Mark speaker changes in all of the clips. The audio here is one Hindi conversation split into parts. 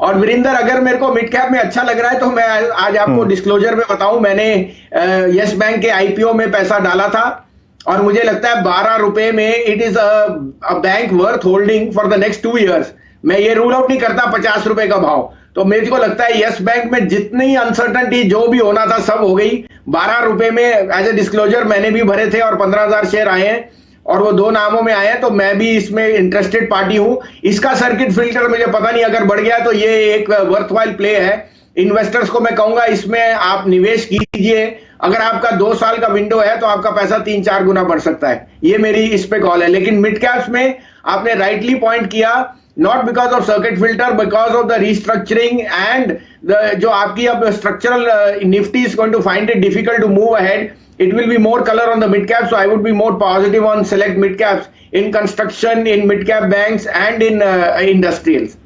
Speaker 1: और वीरेंद्र, अगर मेरे को मिड कैप में अच्छा लग रहा है तो मैं आज आपको डिस्क्लोजर में बताऊं, मैंने यस बैंक के आईपीओ में पैसा डाला था और मुझे लगता है 12 रुपए में it is a bank worth holding for the next 2 years। मैं ये रूल आउट नहीं करता 50 रुपए का भाव, तो मेरे को लगता है यस बैंक में जितनी अनसर्टनिटी जो भी होना था सब हो गई। 12 रुपए में एज ए डिस्क्लोजर मैंने भी भरे थे और 15,000 शेयर आए हैं और वो 2 नामों में आए हैं, तो मैं भी इसमें इंटरेस्टेड पार्टी हूं। इसका सर्किट फिल्टर मुझे पता नहीं, अगर बढ़ गया तो ये एक वर्थवाइल प्ले है। इन्वेस्टर्स को मैं कहूंगा इसमें आप निवेश कीजिए, अगर आपका 2 साल का विंडो है तो आपका पैसा 3-4 गुना बढ़ सकता है। ये मेरी इस पे कॉल है। लेकिन मिड कैप्स में आपने राइटली पॉइंट किया, not because of circuit filter, because of the restructuring and जो आपकी अब structural Nifty is going to find it difficult to move ahead. It will be more color on the mid cap, so I would be more positive on select mid caps in construction, in mid cap banks and in industrials.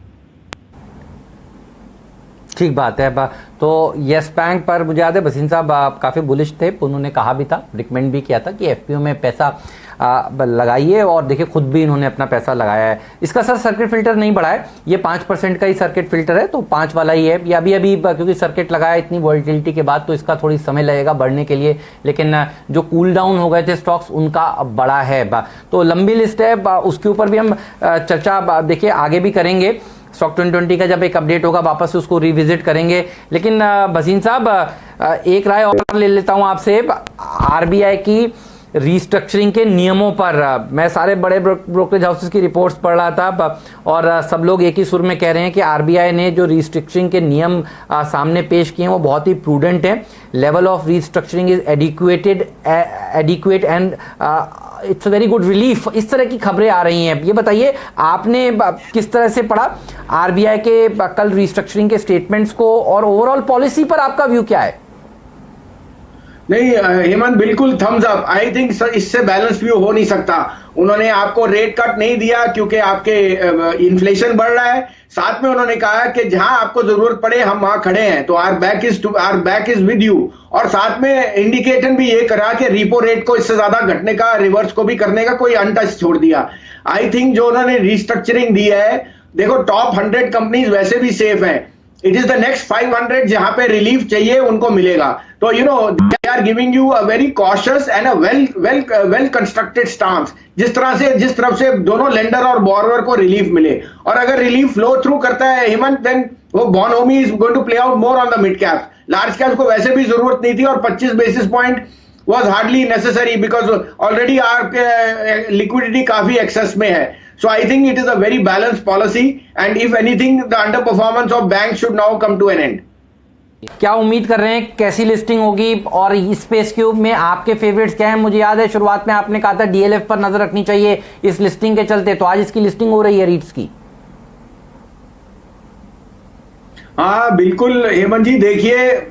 Speaker 2: ठीक बात है। तो यस बैंक पर मुझे याद है भसीन साहब काफ़ी बुलिश थे, उन्होंने कहा भी था, रिकमेंड भी किया था कि एफपीओ में पैसा लगाइए और देखिए खुद भी इन्होंने अपना पैसा लगाया है। इसका सर सर्किट फिल्टर नहीं बढ़ा है, ये 5% का ही सर्किट फिल्टर है, तो 5 वाला ही है। ये अभी क्योंकि सर्किट लगाया इतनी वॉलिटिलिटी के बाद तो इसका थोड़ी समय लगेगा बढ़ने के लिए, लेकिन जो कूल डाउन हो गए थे स्टॉक्स उनका अब बड़ा है। तो लंबी लिस्ट है, उसके ऊपर भी हम चर्चा देखिए आगे भी करेंगे। स्टॉक 2020 का जब एक अपडेट होगा वापस उसको रिविजिट करेंगे। लेकिन भसीन साहब एक राय और ले लेता हूं आपसे, आरबीआई की रीस्ट्रक्चरिंग के नियमों पर। मैं सारे बड़े ब्रोकरेज हाउसेस की रिपोर्ट्स पढ़ रहा था और सब लोग एक ही सुर में कह रहे हैं कि आरबीआई ने जो रीस्ट्रक्चरिंग के नियम सामने पेश किए हैं वो बहुत ही प्रूडेंट है। Level of restructuring is adequate and it's a very good relief. इस तरह की खबरें आ रही हैं। ये बताइए आपने किस तरह से पढ़ा आरबीआई के कल रीस्ट्रक्चरिंग के स्टेटमेंट्स को, और ओवरऑल पॉलिसी पर आपका व्यू क्या है?
Speaker 1: नहीं हेमंत, बिल्कुल थम्स अप। आई थिंक इससे बैलेंस व्यू हो नहीं सकता। उन्होंने आपको रेट कट नहीं दिया क्योंकि आपके इन्फ्लेशन बढ़ रहा है, साथ में उन्होंने कहा कि जहां आपको जरूरत पड़े हम वहां खड़े हैं, तो our back is with you. और साथ में इंडिकेशन भी ये करा कि रिपो रेट को इससे ज्यादा घटने का, रिवर्स को भी करने का कोई अनटच छोड़ दिया। आई थिंक जो उन्होंने रिस्ट्रक्चरिंग दी है, देखो टॉप 100 कंपनीज वैसे भी सेफ है, इट इज द नेक्स्ट 500 जहां पे रिलीफ चाहिए उनको मिलेगा। तो they are giving you a very cautious and a well constructed stance, जिस तरफ से दोनों लेंडर और बोरोवर को रिलीफ मिले। और अगर रिलीफ फ्लो थ्रू करता है हेमंत, देन वो बोनोमी is going to play out more on the mid caps. Large caps को वैसे भी जरूरत नहीं थी और 25 basis point was hardly necessary because already our liquidity काफी excess में है। So I think it is a very balanced policy and if anything the underperformance of banks should now come to an end.
Speaker 2: क्या उम्मीद कर रहे हैं, कैसी लिस्टिंग होगी और स्पेस क्यूब में आपके फेवरेट्स क्या हैं? मुझे याद है शुरुआत में आपने कहा था डीएलएफ पर नजर रखनी चाहिए इस लिस्टिंग के चलते, तो आज इसकी लिस्टिंग हो रही है रीट्स की।
Speaker 1: हाँ बिल्कुल हेमंत जी, देखिए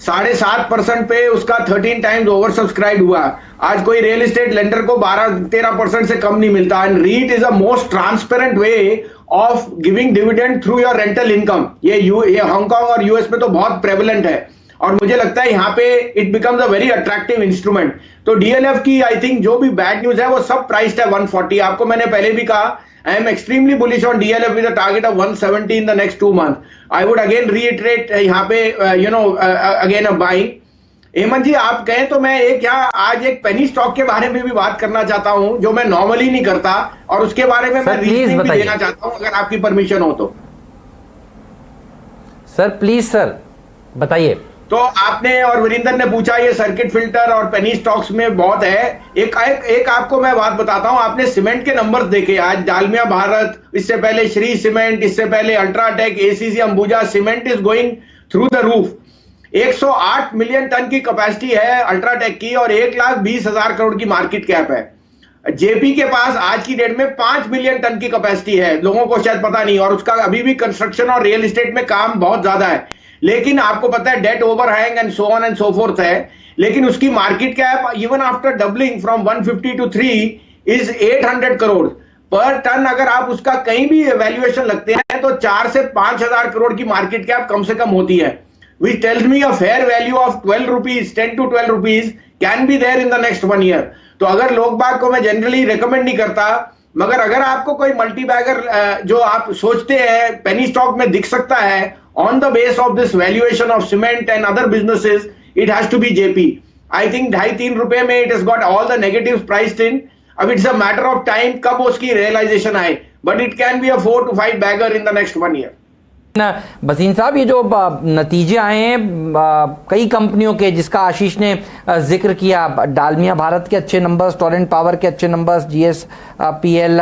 Speaker 1: 7.5% पे उसका 13 टाइम्स ओवर सब्सक्राइब हुआ। आज कोई रियल एस्टेट लेंडर को 12-13% से कम नहीं मिलता। And REIT is a most transparent way of giving dividend through your rental income. ये हांगकांग और यूएस में तो बहुत प्रेवलेंट है और मुझे लगता है यहाँ पे it becomes a very attractive instrument. तो डीएलएफ की आई थिंक जो भी बैड न्यूज है वो सब प्राइस्ड है 140। आपको मैंने पहले भी कहा, I am extremely bullish on DLF with a target of 170 in the next 2 months. I would again reiterate यहाँ पे again a buying. हेमंत जी आप कहें तो मैं आज एक पेनी स्टॉक के बारे में भी बात करना चाहता हूं जो मैं नॉर्मली नहीं करता, और उसके बारे में मैं रीजनिंग भी देना चाहता हूं अगर आपकी परमिशन हो तो।
Speaker 2: सर प्लीज सर बताइए।
Speaker 1: तो आपने और वीरेंद्र ने पूछा ये सर्किट फिल्टर और पेनी स्टॉक्स में बहुत है। एक आपको मैं बात बताता हूं, आपने सीमेंट के नंबर्स देखे आज, डालमिया भारत, इससे पहले श्री सीमेंट, इससे पहले UltraTech, ACC Ambuja, cement is going through the roof. 108 million ton की कैपेसिटी है अल्ट्राटेक की और 1,20,000 करोड़ की मार्केट कैप है। जेपी के पास आज की डेट में 5 मिलियन टन की कैपेसिटी है, लोगों को शायद पता नहीं, और उसका अभी भी कंस्ट्रक्शन और रियल एस्टेट में काम बहुत ज्यादा है। लेकिन आपको पता है debt overhang and so on and so forth है, लेकिन उसकी market cap even after doubling from 150 to 3 is 800 crore per ton. अगर आप उसका कहीं भी वैल्यूएशन लगते हैं तो 4 से 5,000 करोड़ की मार्केट कैप कम से कम होती है, which tells me a fair value of 12 rupees, 10 to 12 rupees can be there in the next 1 year। तो अगर लोग बाग को मैं जनरली रिकमेंड नहीं करता मगर अगर आपको कोई मल्टी बैगर जो आप सोचते हैं पेनी स्टॉक में दिख सकता है on the base of this valuation of cement and other businesses, it has to be JP. I think 2.5-3 रुपए में it has got all the negative priced in. अब it's a matter of time कब उसकी रियलाइजेशन आए, but it can be a 4 to 5 bagger in the next 1 year.
Speaker 2: Bhasin साहब, ये जो नतीजे आए हैं कई कंपनियों के, जिसका आशीष ने जिक्र किया, डालमिया भारत के अच्छे नंबर्स, टोरेंट पावर के अच्छे नंबर्स, जीएसपीएल,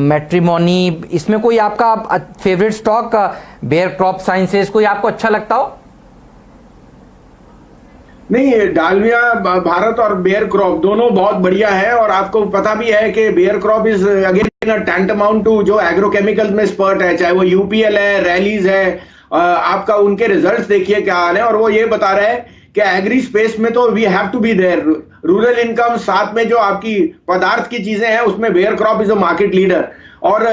Speaker 2: मैट्रिमोनी, इसमें कोई आपका favourite stock Bayer crop sciences कोई आपको अच्छा लगता हो?
Speaker 1: नहीं, डालमिया भारत और बेयर क्रॉप दोनों बहुत बढ़िया है। और आपको पता भी है कि Bayer crop is again tantamount to जो एग्रोकेमिकल्स में स्पर्ट है, चाहे वो यूपीएल है, रैलीज है, आपका उनके रिजल्ट्स देखिए क्या हाल है। और वो ये बता रहे हैं कि एग्री स्पेस में तो we have to be there, rural income, साथ में जो आपकी पदार्थ की चीजें हैं उसमें Bayer crop is a market leader. और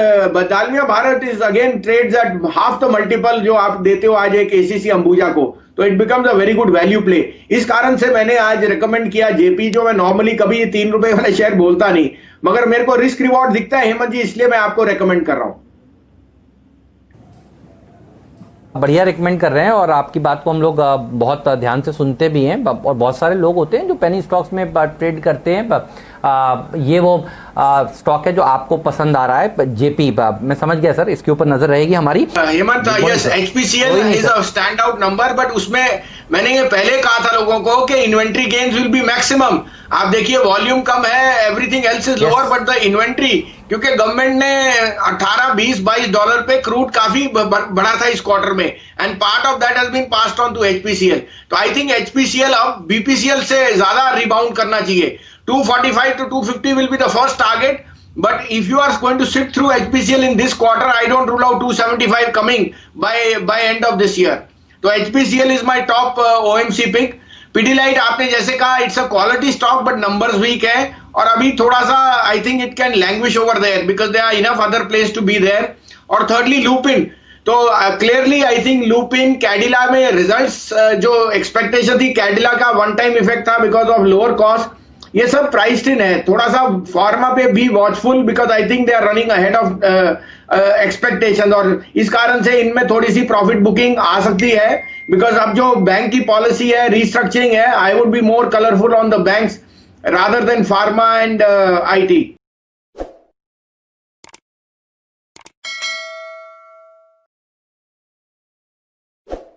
Speaker 1: Dalmia Bharat is again trades at half the multiple जो आप देते हो आज एक एसीसी अंबुजा को, तो it becomes a very good value play. इस कारण से मैंने आज रिकमेंड किया जेपी, जो मैं नॉर्मली कभी 3 रुपए वाले शेयर बोलता नहीं, मगर मेरे को रिस्क रिवॉर्ड दिखता है हेमंत जी, इसलिए मैं आपको रेकमेंड कर रहा हूं।
Speaker 2: बढ़िया रिकमेंड कर रहे हैं और आपकी बात को हम लोग बहुत ध्यान से सुनते भी हैं। और बहुत सारे लोग होते हैं जो पेनी स्टॉक्स में ट्रेड करते हैं। ये वो स्टॉक है जो आपको पसंद आ रहा है, जेपी। मैं समझ गया सर, इसके ऊपर नजर रहेगी हमारी।
Speaker 1: Hemant, yes, HPCL is a stand out number, but उसमें मैंने ये पहले कहा था लोगों को कि inventory gains will be maximum. आप देखिए वॉल्यूम कम है, everything else is lower, but the inventory, क्योंकि गवर्नमेंट ने 18, 20, 22 डॉलर पे क्रूड काफी बढ़ा था इस क्वार्टर में, and part of that has been passed on to HPCL. तो आई थिंक एचपीसीएल अब बीपीसीएल से ज्यादा रिबाउंड करना चाहिए। 245 to 250 will be the first target, but if you are going to sit through HPCL in this quarter, I don't rule out 275 coming by end of this year. तो HPCL is my top OMC pick. Pidilite आपने जैसे कहा, it's a quality stock but numbers weak है, और अभी थोड़ा सा I think it can languish over there because there are enough other place to be there. और thirdly Lupin, तो clearly I think Lupin, Cadila में रिजल्ट्स जो एक्सपेक्टेशन थी, कैडिला का वन टाइम इफेक्ट था बिकॉज ऑफ लोअर कॉस्ट, ये सब प्राइस्ड इन है। थोड़ा सा फार्मा पे भी watchful because I think they are running ahead of expectations, और इस कारण से इनमें थोड़ी सी प्रॉफिट बुकिंग आ सकती है बिकॉज अब जो बैंक की पॉलिसी है, रीस्ट्रक्चरिंग है, I would be more colourful on the banks rather than pharma and IT.